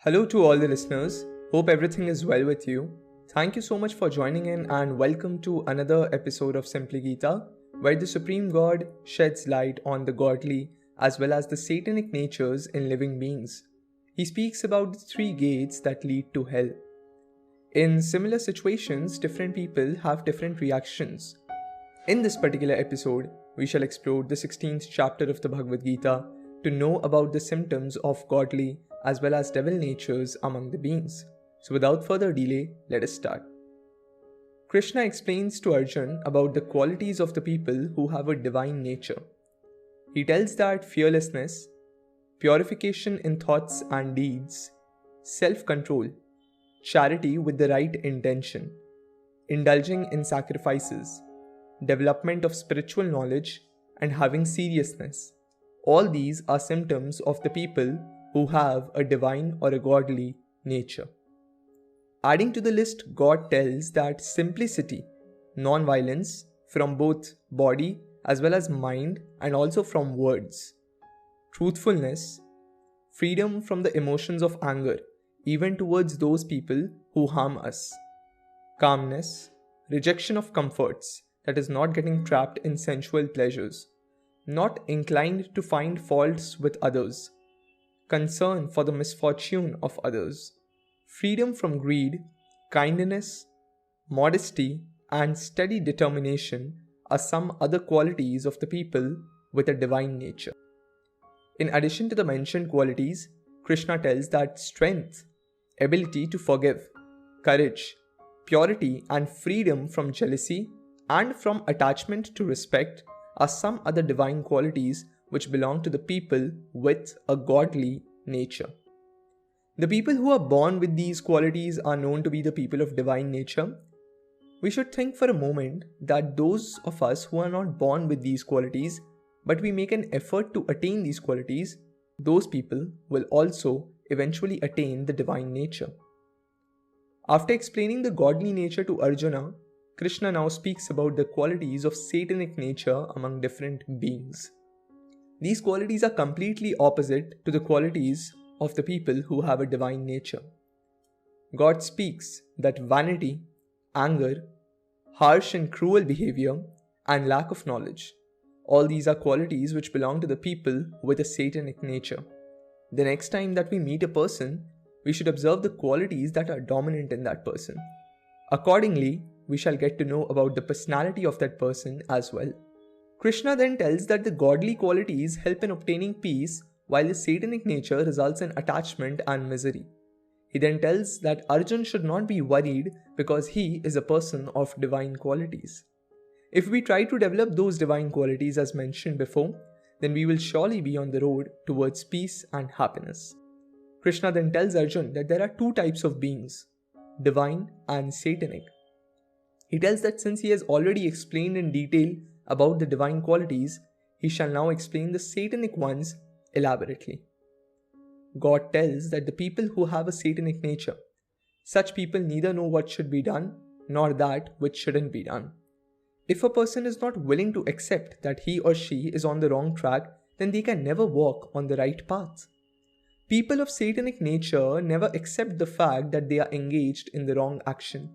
Hello to all the listeners. Hope everything is well with you. Thank you so much for joining in and welcome to another episode of Simply Gita, where the Supreme God sheds light on the godly as well as the satanic natures in living beings. He speaks about the three gates that lead to hell. In similar situations, different people have different reactions. In this particular episode, we shall explore the 16th chapter of the Bhagavad Gita to know about the symptoms of godly as well as devil natures among the beings. So without further delay, let us start. Krishna explains to Arjuna about the qualities of the people who have a divine nature. He tells that fearlessness, purification in thoughts and deeds, self-control, charity with the right intention, indulging in sacrifices, development of spiritual knowledge, and having seriousness. All these are symptoms of the people who have a divine or a godly nature. Adding to the list, God tells that simplicity, non-violence from both body as well as mind and also from words, truthfulness, freedom from the emotions of anger, even towards those people who harm us, calmness, rejection of comforts, that is not getting trapped in sensual pleasures, not inclined to find faults with others, concern for the misfortune of others, freedom from greed, kindness, modesty, and steady determination are some other qualities of the people with a divine nature. In addition to the mentioned qualities, Krishna tells that strength, ability to forgive, courage, purity, and freedom from jealousy and from attachment to respect are some other divine qualities which belong to the people with a godly nature. The people who are born with these qualities are known to be the people of divine nature. We should think for a moment that those of us who are not born with these qualities, but we make an effort to attain these qualities, those people will also eventually attain the divine nature. After explaining the godly nature to Arjuna, Krishna now speaks about the qualities of satanic nature among different beings. These qualities are completely opposite to the qualities of the people who have a divine nature. God speaks that vanity, anger, harsh and cruel behavior, and lack of knowledge, all these are qualities which belong to the people with a satanic nature. The next time that we meet a person, we should observe the qualities that are dominant in that person. Accordingly, we shall get to know about the personality of that person as well. Krishna then tells that the godly qualities help in obtaining peace while the satanic nature results in attachment and misery. He then tells that Arjuna should not be worried because he is a person of divine qualities. If we try to develop those divine qualities as mentioned before, then we will surely be on the road towards peace and happiness. Krishna then tells Arjuna that there are two types of beings, divine and satanic. He tells that since he has already explained in detail about the divine qualities, he shall now explain the satanic ones elaborately. God tells that the people who have a satanic nature, such people neither know what should be done nor that which shouldn't be done. If a person is not willing to accept that he or she is on the wrong track, then they can never walk on the right path. People of satanic nature never accept the fact that they are engaged in the wrong action.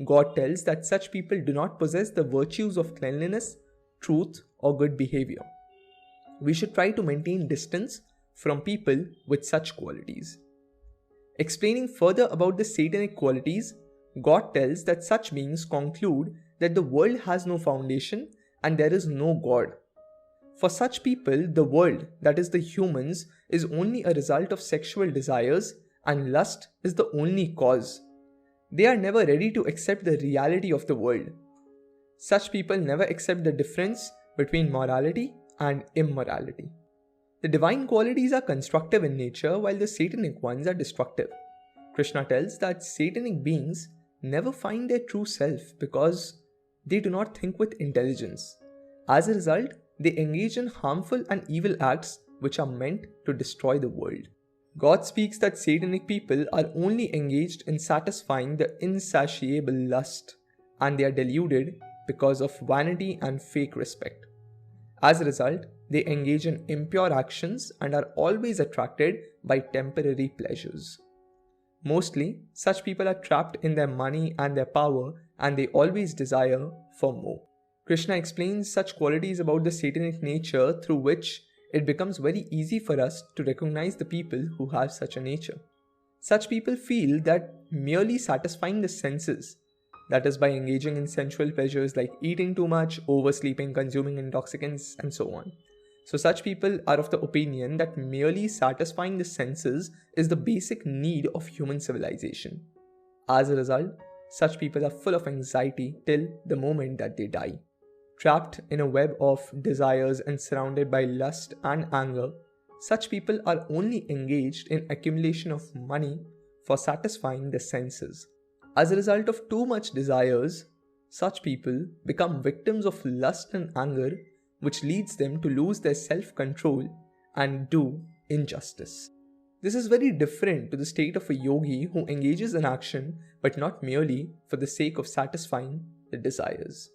God tells that such people do not possess the virtues of cleanliness, truth, or good behavior. We should try to maintain distance from people with such qualities. Explaining further about the satanic qualities, God tells that such beings conclude that the world has no foundation and there is no God. For such people, the world, that is the humans, is only a result of sexual desires and lust is the only cause. They are never ready to accept the reality of the world. Such people never accept the difference between morality and immorality. The divine qualities are constructive in nature while the satanic ones are destructive. Krishna tells that satanic beings never find their true self because they do not think with intelligence. As a result, they engage in harmful and evil acts which are meant to destroy the world. God speaks that satanic people are only engaged in satisfying the insatiable lust, and they are deluded because of vanity and fake respect. As a result, they engage in impure actions and are always attracted by temporary pleasures. Mostly, such people are trapped in their money and their power, and they always desire for more. Krishna explains such qualities about the Satanic nature through which it becomes very easy for us to recognize the people who have such a nature. Such people feel that merely satisfying the senses, that is by engaging in sensual pleasures like eating too much, oversleeping, consuming intoxicants, and so on. So such people are of the opinion that merely satisfying the senses is the basic need of human civilization. As a result, such people are full of anxiety till the moment that they die. Trapped in a web of desires and surrounded by lust and anger, such people are only engaged in accumulation of money for satisfying the senses. As a result of too much desires, such people become victims of lust and anger, which leads them to lose their self-control and do injustice. This is very different to the state of a yogi who engages in action but not merely for the sake of satisfying the desires.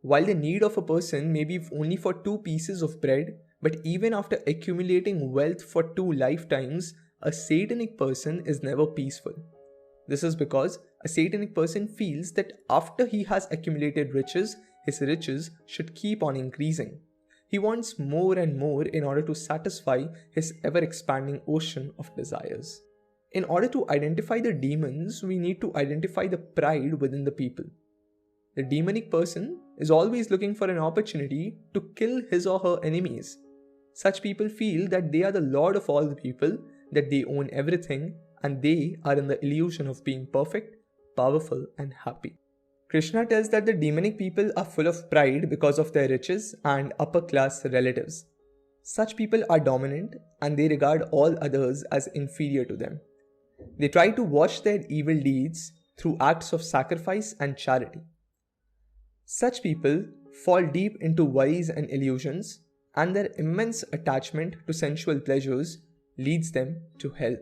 While the need of a person may be only for 2 pieces of bread, but even after accumulating wealth for 2 lifetimes, a Satanic person is never peaceful. This is because a Satanic person feels that after he has accumulated riches, his riches should keep on increasing. He wants more and more in order to satisfy his ever-expanding ocean of desires. In order to identify the demons, we need to identify the pride within the people. The demonic person is always looking for an opportunity to kill his or her enemies. Such people feel that they are the lord of all the people, that they own everything, and they are in the illusion of being perfect, powerful, and happy. Krishna tells that the demonic people are full of pride because of their riches and upper class relatives. Such people are dominant and they regard all others as inferior to them. They try to wash their evil deeds through acts of sacrifice and charity. Such people fall deep into worries and illusions, and their immense attachment to sensual pleasures leads them to hell.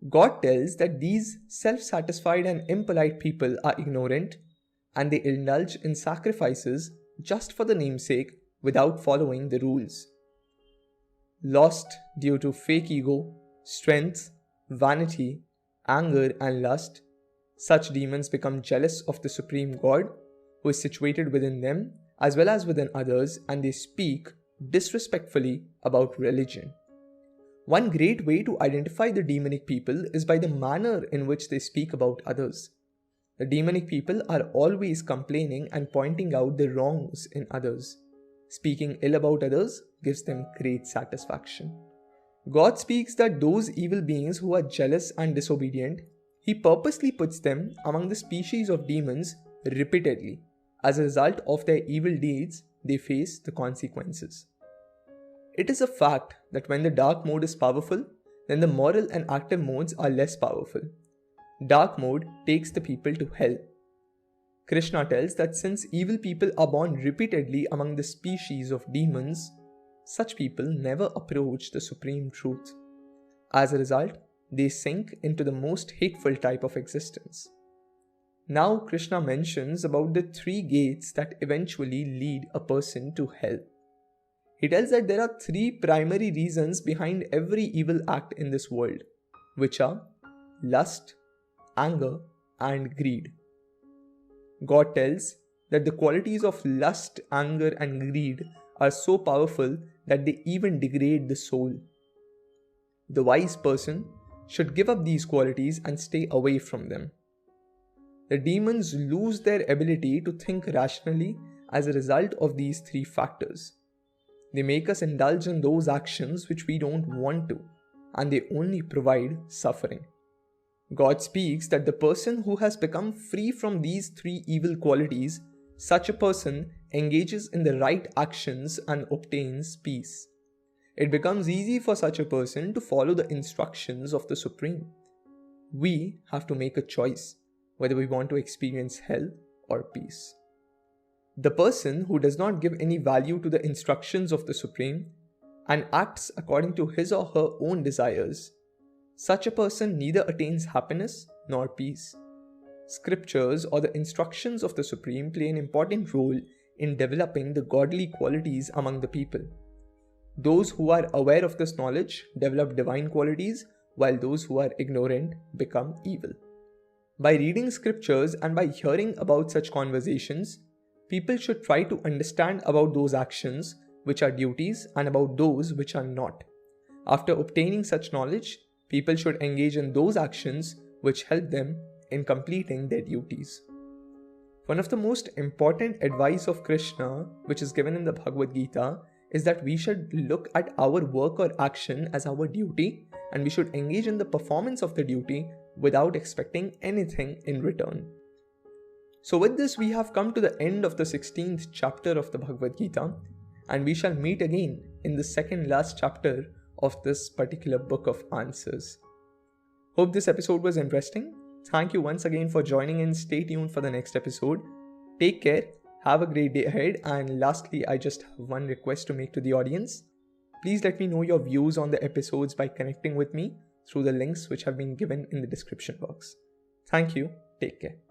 God tells that these self-satisfied and impolite people are ignorant and they indulge in sacrifices just for the namesake without following the rules. Lost due to fake ego, strength, vanity, anger, and lust, such demons become jealous of the Supreme God who is situated within them as well as within others, and they speak disrespectfully about religion. One great way to identify the demonic people is by the manner in which they speak about others. The demonic people are always complaining and pointing out the wrongs in others. Speaking ill about others gives them great satisfaction. God speaks that those evil beings who are jealous and disobedient, He purposely puts them among the species of demons repeatedly. As a result of their evil deeds, they face the consequences. It is a fact that when the dark mode is powerful, then the moral and active modes are less powerful. Dark mode takes the people to hell. Krishna tells that since evil people are born repeatedly among the species of demons, such people never approach the supreme truth. As a result, they sink into the most hateful type of existence. Now Krishna mentions about the 3 gates that eventually lead a person to hell. He tells that there are 3 primary reasons behind every evil act in this world, which are lust, anger, and greed. God tells that the qualities of lust, anger, and greed are so powerful that they even degrade the soul. The wise person should give up these qualities and stay away from them. The demons lose their ability to think rationally as a result of these 3 factors. They make us indulge in those actions which we don't want to, and they only provide suffering. God speaks that the person who has become free from these 3 evil qualities, such a person engages in the right actions and obtains peace. It becomes easy for such a person to follow the instructions of the Supreme. We have to make a choice whether we want to experience hell or peace. The person who does not give any value to the instructions of the Supreme and acts according to his or her own desires, such a person neither attains happiness nor peace. Scriptures or the instructions of the Supreme play an important role in developing the godly qualities among the people. Those who are aware of this knowledge develop divine qualities, while those who are ignorant become evil. By reading scriptures and by hearing about such conversations, people should try to understand about those actions which are duties and about those which are not. After obtaining such knowledge, people should engage in those actions which help them in completing their duties. One of the most important advice of Krishna, which is given in the Bhagavad Gita, is that we should look at our work or action as our duty, and we should engage in the performance of the duty without expecting anything in return. So with this, we have come to the end of the 16th chapter of the Bhagavad Gita, and we shall meet again in the second last chapter of this particular book of answers. Hope this episode was interesting. Thank you once again for joining in. Stay tuned for the next episode. Take care. Have a great day ahead. And lastly, I just have one request to make to the audience. Please let me know your views on the episodes by connecting with me through the links which have been given in the description box. Thank you. Take care.